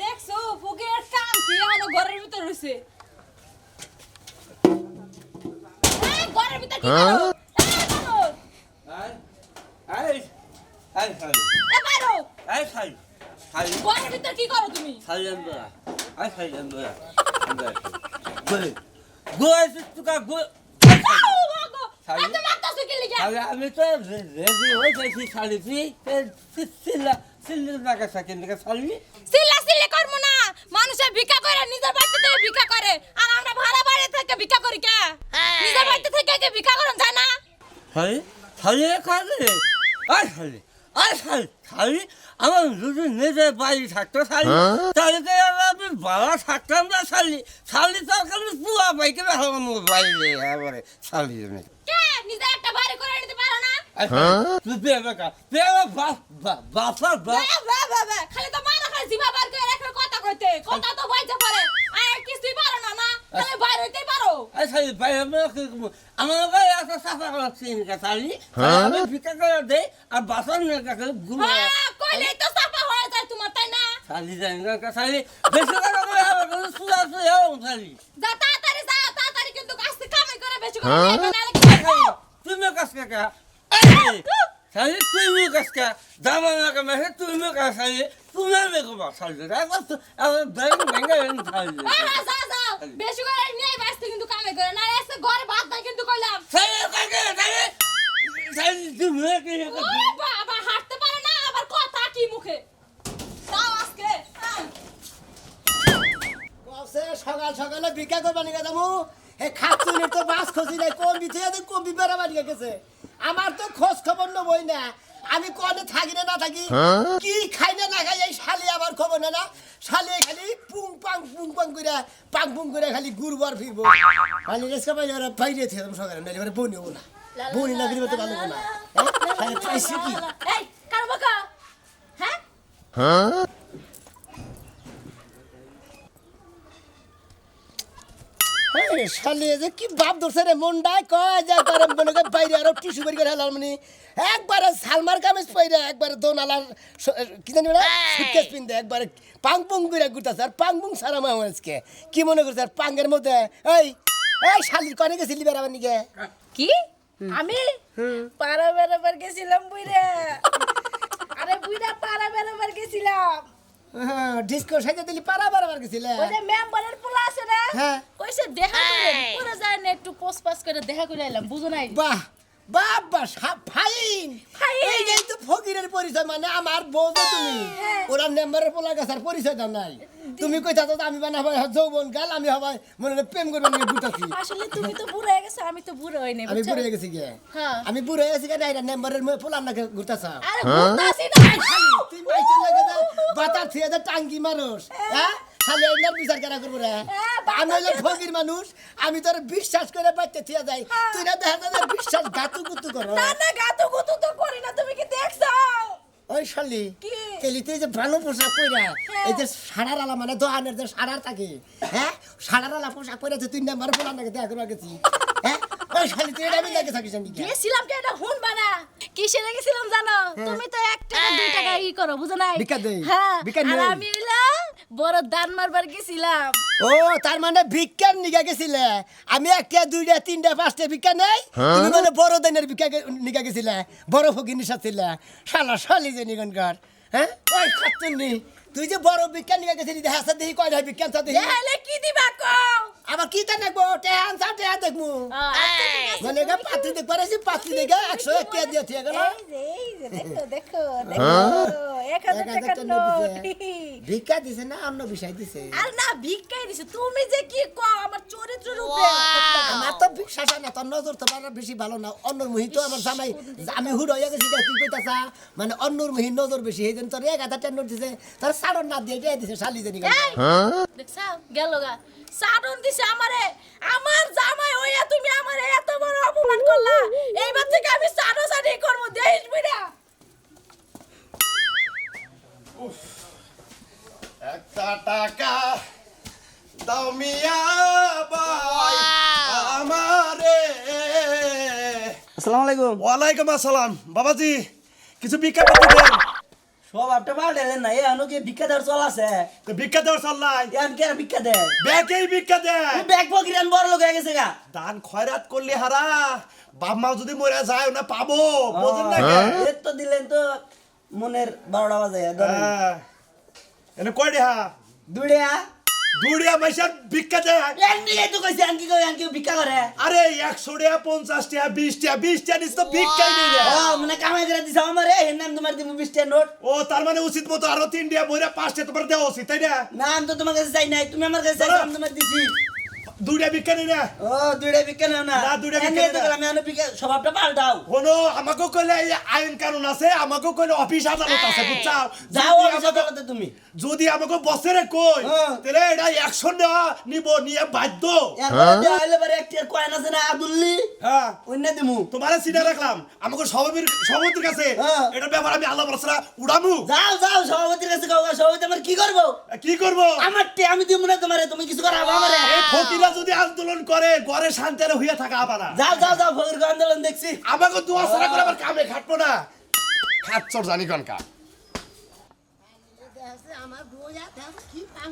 দেখছো ফকিরের কাম কি আমার ঘরের ভিতর রইছে এই ঘরের ভিতর কি করো এই খালি এ বাইরো এই খালি ঘরের ভিতর কি করো তুমি খালি আমরা খালি আমরা গোয় তুকা গোয় এত মারতাছ কি লিগা আমি তো রেডি হয়ে যাইছি খালি সিল্লা লাগা সাকিন লাগা খালি সিল্লা সিল্লি করমু না মানুষে ভিক্ষা করে নিজের বাড়িতে থেকে ভিক্ষা করে আর আমরা ভাড়া বাড়ি থেকে ভিক্ষা করি কে নিজের বাড়িতে থেকে কি ভিক্ষা করন যায় না খালি খালি আমার যদি নিজের বাড়ি থাকতো খালি তাহলে তো আমি বাবা থাকতাম না খালি তো খালি পুয়া বাইকে আমার বাইরে এবারে খালি কে নিজে একটা বাড়ি করে নিতে পারো না তুই বাবা বাবা খালি তো মারা খালি জিবা বার করে রাখবে কথা কইতে কথা তো বাইজা পড়ে আর কিছুই পারো না না খালি বাইরে হইতেই পারো খালি বাইরে আমার গায়ে একটা সাফা করছি খালি আমি ভিক্ষা করে দেই আর বাসন কাছে ঘুরে কইলে তো সাফা হয়ে যায় তোমার তাই না খালি যাই না খালি বেশি করে সুদা খালি যা তাড়াতাড়ি কিন্তু কাজে কামাই করে বেশি করে যাইবে না লাগে তুমি কাজকে কা খালি তুমি কাজকে দামানা কামে তুমি কাজ খালি তুমি মেকো বা খালি আমার ব্যাংক খালি যা বেশি করে নিয়ে বাসতে কিন্তু কামাই করে না এসে ঘরে ভাত নাই কিন্তু কইলাম খালি তুমি ও বাবা হাঁটতে পারে না আবার কথা কি মুখে তাও আজকে সকাল সকালে ভিক্ষা করবা নিয়ে যাবো এই খাচ্চুনির তো বাস খসি নাই কমবি থেকে কমবি বেড়াবা নিয়ে গেছে আমার তো খোঁজ খবর নেবই না আমি কনে থাকি না থাকি কি খাই না খাই এই শালি আমার খবর না শালি খালি পুং পাং করে খালি গুরবার ফিরবো খালি রেস্কা পাইলে ওরা বাইরে থেকে সকালে নাইলে ওরা বনিও না বনি না গরিব তো ভালো না হ্যাঁ পাইছি কি এই কার বকা হ্যাঁ শালি যে কি ভাব ধরছে রে মনটায় কয় যা করে মনে করে বাইরে আরো টিস্যু বের করে হেলার মানে একবারে সালমার কামিজ পইরা একবারে দোনালার কি জানি না সুটকেস পিনতে একবারে পাং পুং করে ঘুরতাছে আর পাং পুং সারা মামসকে কি মনে করছে আর পাঙ্গের মধ্যে এই শালির কনে গেছিলি বেড়াবার নিকে কি আমি পাড়া বেড়াবার গেছিলাম বুইরা আরে বুইরা পাড়া বেড়াবার গেছিলাম ডিস্কো সাইজে দিলি পাড়া বেড়াবার গেছিলে ওই যে মেম্বারের পোলা আছে না হ্যাঁ কইছে দেখা করে পুরো যায় না একটু পোস্ট পাস করে দেখা করে আইলাম বুঝো নাই বাহ ফাইন এই যে তো ফকিরের পরিচয় মানে আমার বউ যে তুমি ওরা মেম্বারের পোলা গাছার পরিচয় দাও নাই তুমি কইতা তো আমি বানাবো যৌবন গাল আমি হবাই মনে প্রেম করব আমি বুঝাছি আসলে তুমি তো বুড়ো হয়ে গেছো আমি তো বুড়ো হই নাই আমি বুড়ো হয়ে গেছি গে হ্যাঁ আমি বুড়ো হয়ে গেছি কেন এটা মেম্বারের পোলা নাকি ঘুরতাছ আরে ঘুরতাছি না তুই মাইছেন লাগে বাতা থিয়ে দে টাঙ্গি মানুষ হ্যাঁ খালি এনার বিচার করা করবো রে আমি হইলে ফকির মানুষ আমি তোর বিশ্বাস করে বাইতে থিয়ে যাই তুই না দেখা যায় বিশ্বাস গাতু গুতু করো না গাতু গুতু তো করি না তুমি কি দেখছো ওই শালি কি কেলিতে যে ভালো পোশাক পরে এই যে সাড়ার আলা মানে দোকানের যে সাড়ার থাকে হ্যাঁ সাড়ার আলা পোশাক পরে তুই নাম্বার পোলা নাকি দেখা করবা গেছি হ্যাঁ ওই শালি তুই এটা আমি লাগে থাকিস নাকি গেছিলাম কে এটা হুন বানা কিসে গেছিলাম জানো তুমি তো 1 টাকা 2 টাকা ই করো বুঝো নাই ভিক্ষা দেই হ্যাঁ ভিক্ষা আর নেই আমি হইলা বড় দান মারবার গেছিলাম ও তার মানে ভিক্ষার নিগা গেছিলে আমি একটা দুইটা তিনটা পাঁচটা ভিক্ষা নেই তুমি মানে বড় দানের ভিক্ষা নিগা গেছিলে বড় ফকির নিশা ছিলে শালা শালি যে নিগনকার হ্যাঁ ওই খাচ্চুন্নি তুই যে বড় বিজ্ঞান নিয়ে গেছিলি দেখা দেখি কয় ভাই বিজ্ঞান সাথে দেখালে কি দিবা কও আবার কি তা দেখবো টেহান সা টেহা দেখবো মানে গা পাত্রি দেখ পারেছি পাত্রি দেখে 101 টাকা দিয়ে ঠিক গেল এই যে দেখো 1000 টাকা নোট ভিক্ষা দিছে না অন্য বিষয় দিছে আর না ভিক্ষাই দিছে তুমি যে কি কও আমার চরিত্রের উপরে আমার তো বিশ্বাস না তোর নজর তো আমার বেশি ভালো না অন্যর মুহি তো আমার জামাই আমি হুড হয়ে গেছি তুই কইতাছা মানে অন্যর মুহি নজর বেশি এইজন তোর 1000 টাকা নোট দিছে তোর সাড়ন না দিয়ে দিয়ে দিছে শালি জানি দেখছা গেলগা সাড়ন দিছে আমারে আমার জামাই হইয়া তুমি আমারে এত বড় অপমান করলা এইবার থেকে আমি সাড়ো সাড়ি করব দেশ বুইরা একটা টাকা দাও মিয়া ভাই আমারে আসসালামু আলাইকুম ওয়ালাইকুম আসসালাম বাবাজি কিছু ভিক্ষা করতে দেন স্বভাবটা পাল্টাইলেন না এখনো কি ভিক্ষা দেওয়ার চল আছে তো ভিক্ষা দেওয়ার চাল্লাই এখন কে আর ভিক্ষা দেয় ব্যাকেই ভিক্ষা দেয় ব্যাগ পকিরেন বড় লোক হয়ে গেছে গা দান খয়রাত করলে হারা বাপ মা যদি মরে যায় না পাবো বোঝেন না এর তো দিলেন তো মনের 12টা বাজে ধরেন এনে কয় দেহা দুড়িয়া দুড়িয়া মাইশার ভিক্ষা দেয় এন্ডি এই তো কইছে আনকি কই আনকি ভিক্ষা করে আরে 100 টাকা 50 টাকা 20 টাকা 20 টাকা নিস তো ভিক্ষাই নেই রে ও মানে কামাই করে দিছ আমারে এর নাম তোমার দিমু 20 টা নোট ও তার মানে উচিত মতো আরো 3 টাকা বইরা 5 টাকা তোমার দেওয়া উচিত তাই না না আমি তো তোমার কাছে চাই নাই তুমি আমার কাছে চাইছো আমি তোমার দিছি দুড়িয়া ভিক্ষা নেই না ও দুইটা ভিক্ষা নাও না না, দুইটা ভিক্ষা এমনি তো না। আমি আনো ভিক্ষা স্বভাবটা পাল্টাও হলো আমাকে কইলে এই আইন কানুন আছে আমাকে কইলে অফিস আদালত আছে বুঝছাও যাও যদি অফিসে আমাকে- বলতে তুমি যদি আমাকে বসেরে কই হ্যাঁ। তাহলে এটা অ্যাকশন নেওয়া নিব নিয়ে বাধ্য এরপরে দেওয়া হইলে পরে একটা কয়েন আছে না আদুল্লি হ্যাঁ অন্য দিমু তোমারে সিধা রাখলাম আমাকে সভাপতির কাছে হ্যাঁ। এটা ব্যাপার আমি আল্লাহ বলছরা উড়ামু যাও যাও সভাপতির কাছে কাও সভাপতি আমার কি করবো কি করব আমার টে আমি দিমু না তোমারে তুমি কিছু করাবো আমারে এই ফকিরা যদি আন্দোলন করে ঘরে শান্তিতে হইয়া থাকা আবার যাও যাও যাও ফকির আন্দোলন দেখছি আমাকে দোয়া সারা করে আবার কামে খাটবো না খাচ্ছর জানি কনকা আমার বইয়া দেখ কি পাং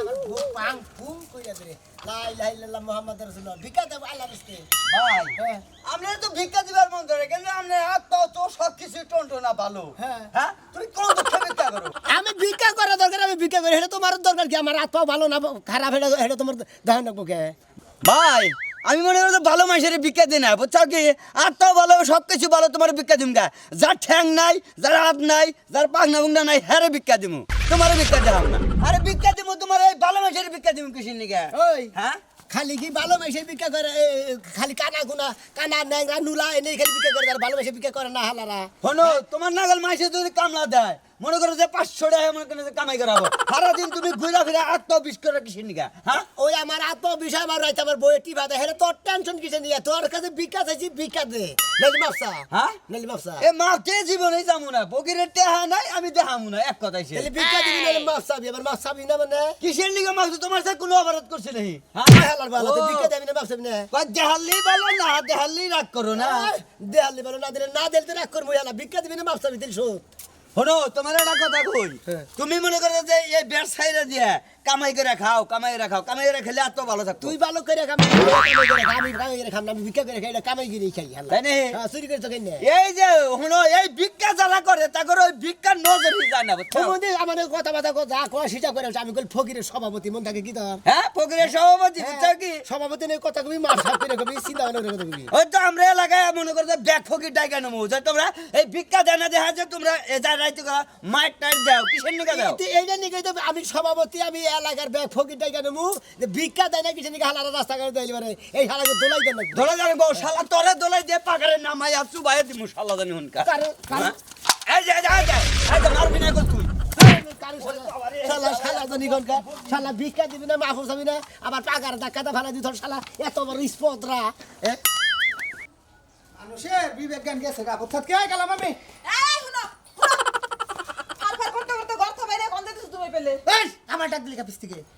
আমার বউ পাং ফুম কইরা দে লা ইলাহা ইল্লাল্লাহ মুহাম্মাদুর রাসূলুল্লাহ ভিক্ষা দেব আল্লাহর রাস্তে ভাই আপনার তো ভিক্ষা দিবার মন করে কিন্তু আপনি হাত তো সব কিছু টনটনা ভালো হ্যাঁ। হ্যাঁ তুমি কোন দুঃখে ভিক্ষা করো আমি ভিক্ষা করা দরকার আমি ভিক্ষা করি এটা তোমার দরকার কি আমার হাত পা ভালো না খারাপ এটা তোমার ধান রাখবো কে ভাই আমি মনে করি তো ভালো মানুষের ভিক্ষা দিই না বুঝছো কি আত্মাও ভালো সব কিছু ভালো তোমার ভিক্ষা দিম গা যার ঠ্যাং নাই যার হাত নাই যার পাখনা বুংনা নাই হ্যারে ভিক্ষা দিমু তোমার ভিক্ষা দিলাম না আরে ভিক্ষা দিমু তোমার এই ভালো মানুষের ভিক্ষা দিমু কিসের নিগা ওই হ্যাঁ খালি কি ভালোবাসে ভিক্ষা করে খালি কানা ন্যাংরা নুলা এনে খালি ভিক্ষা করে তার ভালোবাসে ভিক্ষা করে না হালারা শোনো তোমার নাগাল মাসে যদি কামলা দেয় মনে করো যে 500 টাকা মনে করো যে কামাই করাবো সারাদিন তুমি ঘুরা ফিরে আত্মবিশ করে কিসের নিগা হ্যাঁ ওই আমার আত্মবিষয় আমার রাইতে আমার বইয়ে টিপা দেয় হেরে তোর টেনশন কিসে নিয়ে তোর কাছে ভিক্ষা চাইছি ভিক্ষা দে নালি মাপসা হ্যাঁ নালি মাপসা এ মাকে জীবনেই যাবো না বকিরের টেহা নাই আমি দেখামু না এক কথাই সে নালি ভিক্ষা দিবি নালি মাপসাবি আবার মাপসাবি না মানে কিসের নিগা মাছ তোমার সাথে কোনো অপরাধ করছে নাকি হালার ভালো তো ভিক্ষা দিবি না মাপসাবি না দেহালি বলো না দেহালি রাগ করো না দেয়ালি বলো না দিলে না দিলে তো রাগ করবো না ভিক্ষা দিবি না মাপসাবি দিল শোধ শোনো তোমার একটা কথা কই তুমি মনে করো যে এই ব্যবসায়ীরা দিয়ে কামাই করে খাও কামাই করে খাও কামাই করে খেলে এত ভালো থাকতো তুই ভালো করে খাবি কামাই করে খাবি কামাই করে খাবি আমি ভিক্ষা করে খাই না কামাই করে খাই হালা তাই নি? হ্যাঁ চুরি করে তো খাই না এই যে শোনো এই ভিক্ষা যারা করে তা করে ওই ভিক্ষার নজরই যায় না বুঝছো তোমাদের আমাদের কথা বাতা যা কয় সেটা করে আমি কল ফকিরের সভাপতি মন থাকে কি তোর হ্যাঁ ফকিরের সভাপতি বুঝছো কি সভাপতি নেই কথা কবি মার সাপ করে কবি চিন্তা ভাবনা করে কথা কবি ওই তো আমরা এলাকায় মনে করো ব্যাগ ফকির ডাইকা নেবো যে তোমরা এই ভিক্ষা দেয় না দেখা যে তোমরা এ যা রাইতে করা মাইট টাইট দাও কিসের নিকা দাও এইটা নিকে তো আমি সভাপতি আমি এলাকার ব্যাগ ফকিরটাই কেন মু যে ভিক্ষা দেয় না কিছু নিকে হালারা রাস্তা করে দেয় এবারে এই হালাকে দোলাই দেন না দোলা জানি বউ শালা তোরে দোলাই দিয়ে পাকারে নামাই আসু বাইরে দিমু শালা জানি হুনকা হ্যাঁ? এই যে এই যে মারবি না কো তুই শালা শালা তো নিগনকা শালা ভিক্ষা দিবি না মাফ যাবি না আবার পাকার ধাক্কাটা ফেলা দিত শালা এত বড় স্পদরা মানুষের বিবেক জ্ঞান গেছে গা কোথা কে গেলাম আমি এই শুনো আলফার করতে করতে গর্ত বাইরে কোন দিতে তুমি পেলে এই আমার ডাক দিলি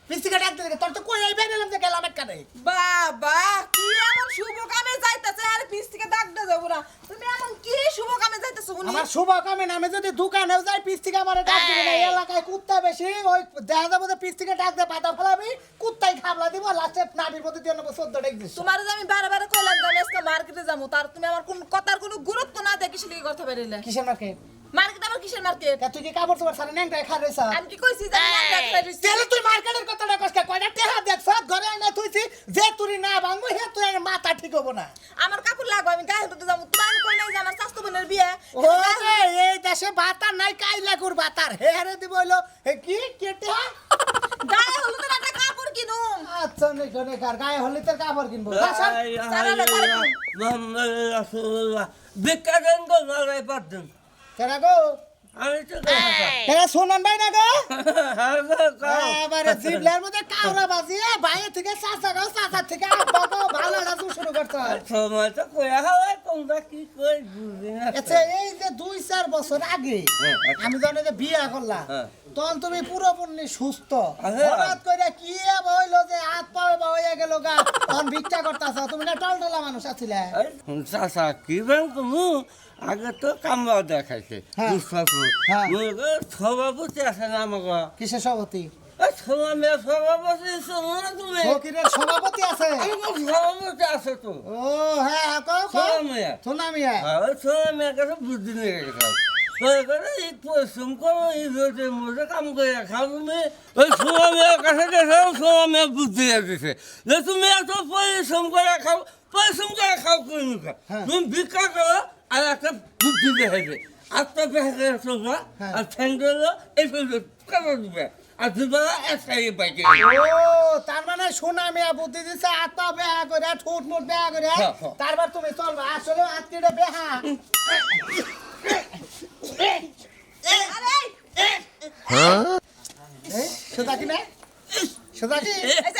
পিস থেকে ডাক দিলি তোর তো কই আইবে নিলাম যে গেলাম এক কানে বাবা কি এমন শুভ কামে যাইতাছে আর পিছ থেকে ডাক দে যাবো না তুমি এমন কি শুভ কামে যাইতাছো উনি আমার শুভ কামে নামে যদি দোকানেও যাই পিস থেকে আমার ডাক দিবে না এই এলাকায় কুত্তা বেশি ওই দেখা যাবো যে পিস থেকে ডাক দে পাতা ফেলাবি কুত্তাই খাবলা দিব লাস্টে নাটির মধ্যে দিয়ে নেবো 14 ডাক দিস তোমার যে আমি বারে কইলাম যে আমি আজকে মার্কেটে যাবো তার তুমি আমার কোন কথার কোনো গুরুত্ব না দেখি শিলি কথা বেরিলে কিসের মার্কেট মার্কেট আমার কিসের মার্কেট তুই কি কাপড় চোপড় সারা ন্যাংটা খা রইছ আমি কি কইছি যে আমি মার্কেট খাই রইছি তেলে তুই মার্কেটের কথাটা কষ্ট কয়টা টেহা দেখছ ঘরে না তুইছি যে তুই না ভাঙবো হে তুই মাথা ঠিক হবো না আমার কাপড় লাগবে আমি গায়ে হলুদে যাবো তোমার আমি কই নাই যে আমার স্বাস্থ্য বোনের বিয়ে ও রে এই দেশে বাতার নাই কাইলা কুর বাতার হে রে দিব হইলো হে কি কেটে গায়ে হলুদের একটা কাপড় কিনুম আচ্ছা নে গনে কার গায়ে হলিতের কাপড় কিনবো মোহাম্মদ রাসূলুল্লাহ ভিক্ষা দেন গো নলাই পাঠেন কেনা গো আমি তো কেনা শোনান ভাই না গো হ্যাঁ এবারে জিবলার মধ্যে কাউরা বাজিয়ে বাইরে থেকে চাচা গো চাচা থেকে আব্বা গো ভালো রাজু শুরু করতে সময় তো কয়া হয় তোমরা কি কই বুঝি না আচ্ছা এই যে 2-4 বছর আগে আমি জানি যে বিয়ে করলাম তখন তুমি পুরোপুরি সুস্থ আচ্ছা। হঠাৎ করে কি হইলো যে হাত পায়ে বা হয়ে গেল গা তখন ভিক্ষা করতেছ তুমি না টলটলা মানুষ আছিলে চাচা কি ব্যাংক তুমি আগে তো কামরা দেখাইছে হ্যাঁ। বুঝতে হ্যাঁ। সভাপতি আছে না আমাকে কিসের সভাপতি মেয়ে সভাপতি শোনো না তুমি ফকিরের সভাপতি আছে আমার সভাপতি আছে তো ও হ্যাঁ কও সোনা মিয়া। সোনা মিয়া ওই সোনা মেয়ের কাছে বুদ্ধি নিয়ে গেছে পরিশ্রম করো এই রোদে মধ্যে কাম করে খাও তুমি ওই সোনা মেয়ের কাছে গেছে সোনা মেয়ে বুদ্ধি দিয়েছে যে তুমি এত পরিশ্রম করে খাও করে মুখে তুমি ভিক্ষা করো আর একটা বুদ্ধি দেখেছে আটটা পেঁচে তোমরা আর ঠ্যাং ধরলো এই কারো দিবে আর দুবেলা একসাথে বাইকে ও তার মানে সোনা মিয়া বুদ্ধি দিছে হাত পা বেহা করে ঠোঁট মুট বেহা করে হ্যাঁ, হ্যাঁ। তারপর তুমি চলবা আসলে হাত কেটে বেহা সেটা কি না সেটা কি এই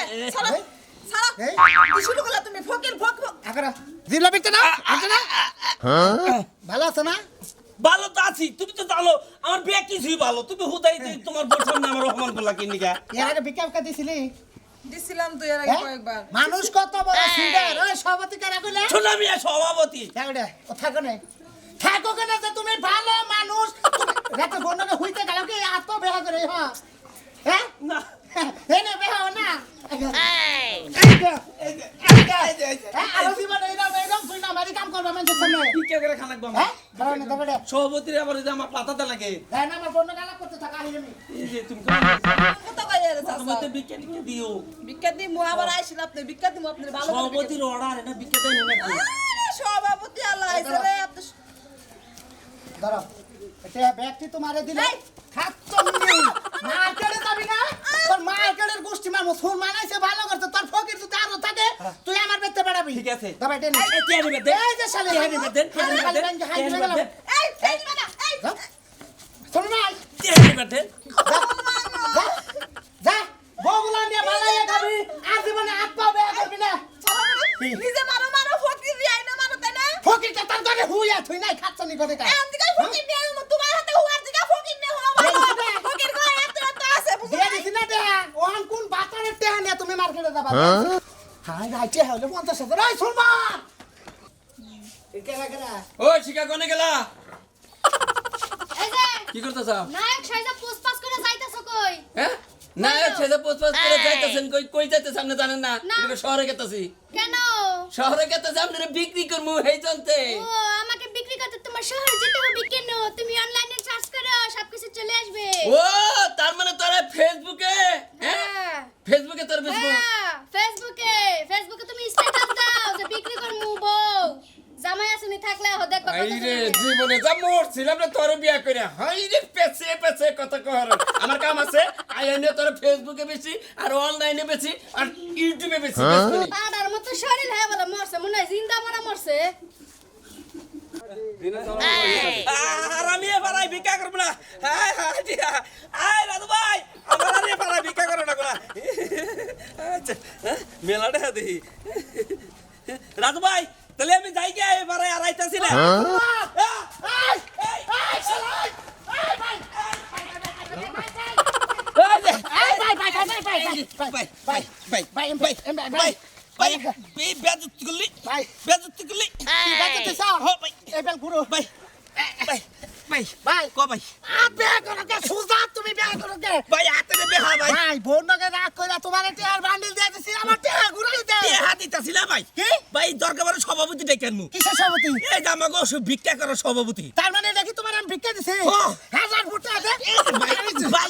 তুমি ফকির ফকির আকারা জিলা বিকতে না আছে না ভালো আছে না ভালো তো আছি তুমি তো জানো আমার বিয়ে কিছুই ভালো তুমি হুদাই তোমার বোর সামনে আমার অপমান করলা কি নিকা এর আগে ভিক্ষা দিছিলি দিছিলাম তুই এর আগে কয়েকবার মানুষ কত বড় সুন্দর ওই সভাপতি কারা কইলে শোনা মিয়া সভাপতি থাকো ও থাকো না থাকো কেন যে তুমি ভালো মানুষ রাতে বন্ধকে হইতে গেল কি আত বেহা করে হ্যাঁ না এনে বেহা না কাম করবা মানুষের সামনে কি করে খানাক বাবা হ্যাঁ দাঁড়াও না দাঁড়াও সভাপতির আবার যে আমার পাতাতে লাগে হ্যাঁ না আমার বন্ধ গালা করতে থাকা আমি এই যে তুমি কত কইয়া রে তোমার তো বিকেট কে দিও বিখ্যাত দি মু আবার আইছিল আপনি বিখ্যাত দিমু আপনি ভালো করে সভাপতির অর্ডার এটা বিকেট দেন না আরে সভাপতি আল্লাহ আইছে রে আপনি দাঁড়াও এটা ব্যাগটি তোমারে দিলে খাচ্চন্নি মার্কেটে যাবি না তোর মার্কেটের গোষ্ঠী মা মুসলমান মানাইছে ভালো করতে তোর ফকির তুই আরো থাকে তুই আমার বেতে বেড়াবি ঠিক আছে তবে এটা এই কে দিবে দেন এই যে শালি হাই দিবে দেন এই মানে এই শোন না কে দিবে দেন যা বগুলা নিয়ে বালাইয়া খাবি আর জীবনে হাত পা বেয়া করবি না নিজে মারো মারো ফকির দি আইনা মারো তাই না ফকিরটা তার করে হুইয়া তুই নাই খাচ্চনি করে কা এম দিকে ফকির দি আইনা তোমার হাতে হুয়ার দিকে ফকির নে হওয়া ভালো ফকির কই এত এত আছে দিয়ে দিছি না দে ওন কোন বাতারের টেহা নিয়ে তুমি মার্কেটে যাবা হাই রাইটে হলো 50,000 ওই শুনবা কেরা কেরা ও শিকা কোনে গেলা এই যে কি করতেছ নায়ক সাইজা পোস্ট করে যাইতাছ কই হ্যাঁ না ছেলে পোস্ট করে যাইতেছেন কই যাইতেছ আপনি জানেন না না। এটা শহরে গেতাছি কেন শহরে গেতাছি আপনারা বিক্রি করমু হেই জানতে ও আমাকে বিক্রি করতে তোমার শহরে যেতে হবে কেন তুমি অনলাইনে সার্চ করো সবকিছু চলে আসবে ও তার মানে তোরা ফেসবুকে হ্যাঁ ফেসবুকে তোর ফেসবুক হ্যাঁ ফেসবুকে তুমি স্ট্যাটাস দাও যে বিক্রি করমু বউ জামাই আসুনি থাকলে দেখবা কত আইরে জনের। জীবনে যা মরছিলাম না তোর বিয়া করে হাইরে পেছে কত কর আমার কাম আছে আইনে তোর ফেসবুকে বেশি আর অনলাইনে বেশি আর ইউটিউবে বেশি পাড়ার মতো শরীর হয়ে বলে মরছে মনে হয় জিন্দা মারা মরছে আর আমি এবারে ভিক্ষা করব না আয় রাজু ভাই আমার আর এবারে ভিক্ষা করব না কোলা আচ্ছা মেলাটা দেখি রাজু ভাই তাহলে আমি যাই গে এবারে আর আইতাছি না সভাপতি ডেকেন কিসের সভাপতি এই যে আমাকে ভিক্ষা করার সভাপতি তার মানে নাকি তোমার আমি ভিক্ষা দিছি ও। 1000 ফুট আছে ভাই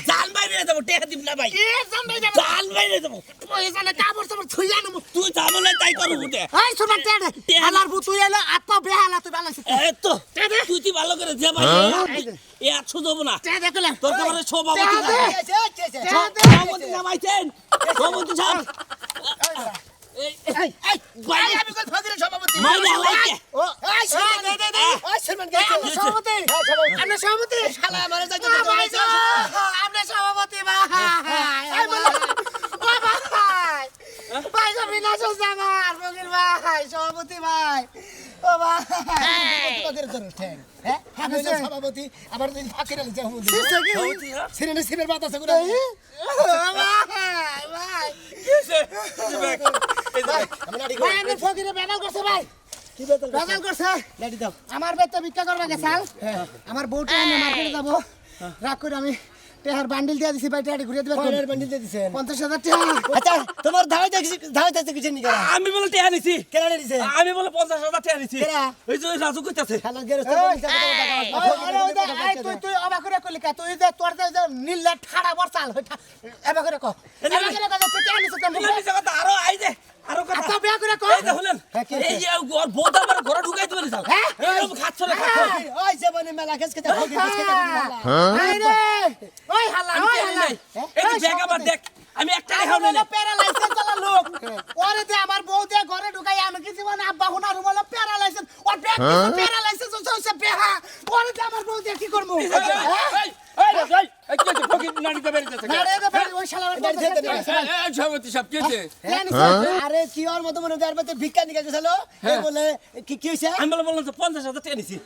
জাল বাইরে যাবো টেকা দিব না ভাই এ জান ভাই জাল বাইরে যাবো তুই জানে কাপড় সাপড় ছুঁই আনমু তুই যাবো না তাই করবো উঠে এই শোনা টেডে হালার ভূত তুই এলো আত্মা বেহালা তুই বালাইছিস তো তুই তুই ভালো করে যা ভাই এ 100 দেবো না টেডে কইলা তোর কাছে সভাপতি সভাপতি নামাইছেন সভাপতি সাহেব ভাই আমি কই ফকিরের সভাপতি মাইনে হালাইকে ও এই শোনা দে ওই শর্মান কে সভাপতি আমরা সভাপতি শালা আমারে যাইতে দে আমরা সভাপতি ভাই এই বল ও ভাই ভাই সবই না আমার ফকির ভাই সভাপতি ভাই ও ভাই কত করে ধরো ঠ্যাং হ্যাঁ আমি হইলাম সভাপতি আমার যদি ফাঁকি রাখলে যাবো সভাপতি, সিরেনে সিরের বাতাস করে আমি নাড়ি ভাই আমি ফকিরে বেনাল করছে ভাই কি বেতন বেনাল করছে নাড়ি দাও আমার বেতে ভিক্ষা করবে গেছাল আমার বউটা আমি মার্কেটে যাবো রাগ করে আমি টেহার বান্ডিল দিয়ে দিছি ভাই টেহাটি ঘুরিয়ে দিবে কয়লার বান্ডিল দিয়ে দিছেন 50,000 টাকা আচ্ছা তোমার ধাওয়াইতে কিছু নি করা আমি বলে টেহা নিছি কেন দিছে আমি বলে 50,000 টেহা নিছি কেরা? ওই যে ওই রাজু কইতাছে খালা গেরস্ত পয়সা তুই অবাক করে কইলি কা তুই যে তোর যে নীল ঠাড়া বর্ষাল এবার করে কো এবার করে কো তুই কেন নিছিস বলে নিছে কথা আরো আই যে আরো কথা আচ্ছা বিয়া করে কো এই যে হলেন এই যে ওর বউটা আমার ঘরে ঢুকাই দিবে নিছাল এই খাচ্ছ না খাচ্ছ ওই যে মানে মেলা কেস কেটে ফকির কেস কেটে এই রে ওই হাল্লা আমি ওই জানি হাল্লা নাই এই যে ব্যাগ আমার দেখ আমি একটা রেখাও আমি নাই প্যারালাইসিস চলা লোক ওরে যে আমার বউ দিয়ে ঘরে ঢুকাই আমি কি জীবন আব্বা হুনা রুমলা প্যারালাইসিস ওর ব্যাগ প্যারালাইসিস হচ্ছে বেহা ওরে যে আমার বউ দিয়ে কি করব এই এই কি হচ্ছে ফকির নাড়িতে বেরিয়েছে না রে ভাই ওই শালার বউ এই সভাপতি সব কি হচ্ছে আরে কি ওর মতো মনে যার মধ্যে ভিক্ষা নিয়ে গেছিল এই বলে কি হইছে আমি বলে বললাম তো 50,000 টাকা নিছি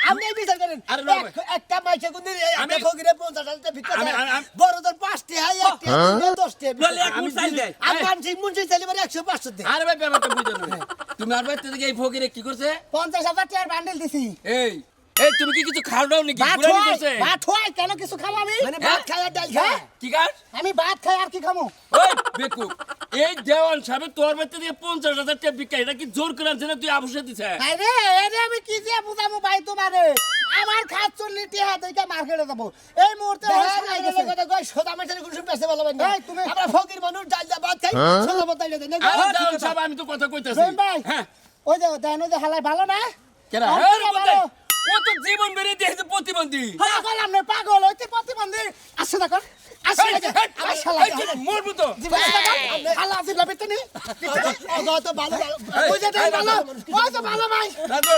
আপনি বিচার করেন আরে না ভাই। একটা মাইছে কোন একটা আমি- ফকিরে 50,000 টাকা ভিক্ষা দেয় আমি- বড় তোর 5টি হাই 1টি 10টি বলে এক মুঠ চাইল দেয় আমার ঠিক মুন্সি চাইলে মানে 100 500 দেয় আরে ভাই ব্যাপারটা বুঝো না তুমি আর বাইতে থেকে এই ফকিরে কি করছে 50,000 টাকার বান্ডেল দিছি এই এই তুমি কি কিছু খাও দাও নাকি ভাত গুড়ানি হয় করছে ভাত হয় কেন কিছু খাবো আমি মানে ভাত খায় আর ডাল খায় কি কাজ আমি ভাত খাই আর কি খাবো ওই বেকু এই দেওয়ান সাহেব তোর বাইতে থেকে 50,000 টাকা ভিক্ষা এটা কি জোর করে আনছে না তুই আবশ্যক দিছে আরে আরে আমি কি দিয়ে বুঝাবো ভাই তোমারে আমার খাত চল্লি টিহা দেখে মার্কেটে যাবো এই মুহূর্তে কথা কয় সোদা মাছের গুলো পেছে ভালো বানি এই, তুমি- আমরা ফকির মানুষ ডাল দা ভাত খাই সোদা ভাত ডাল দেয় না আরে দেওয়ান সাহেব আমি তো কথা কইতাছি রহিম ভাই হ্যাঁ ওই যে দেন ওই যে হালাই ভালো না কেরা আর হ্যাঁ কেরা রে ভালো? ও তো জীবন বেরিয়ে দিয়েছে প্রতিবন্ধী পাগল আপনি পাগল হইতে প্রতিবন্ধী আসছে দেখো আসছে মরবো তো হালা জিবলা বেতনি অগত ভালো ওই যে দেন ভালো ওই যে ভালো ভাই রাজু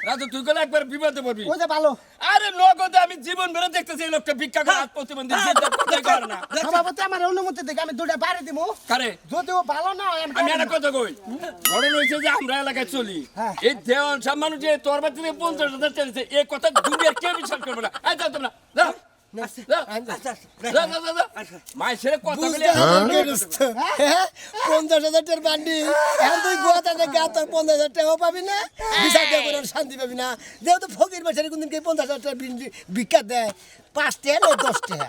রাজু তুই গেলে একবার বিপদে পড়বি ওই যে ভালো আরে নগদে আমি জীবন বেড়ে দেখতেছি এই লোকটা ভিক্ষা করে হাত প্রতিবন্ধী জিদ্দা কোথায় করে না সভাপতি আমার অনুমতি দেখে আমি দুটা বাড়ি দিমু কারে যদিও ভালো না হয় আমি একটা কথা কই ঘটনা হয়েছে যে আমরা এলাকায় চলি হ্যাঁ। এই দেওয়ান সব মানুষ যে তোর বাড়ি থেকে 50,000 চলেছে এই কথা দুনিয়ার কেউ বিশ্বাস করবে না এই যাও তোমরা যাও মাই ছেড়ে কথা বলে হ্যাঁ 50,000 টাকার বান্ডি এখন তুই গোয়াতে গা তোর 50,000 টাকাও পাবি না বিচার দিয়ে করে শান্তি পাবি না যেহেতু ফকির মাছের কোনদিন কে 50,000 টাকা ভিক্ষা দেয় 5 টাকা 10 টাকা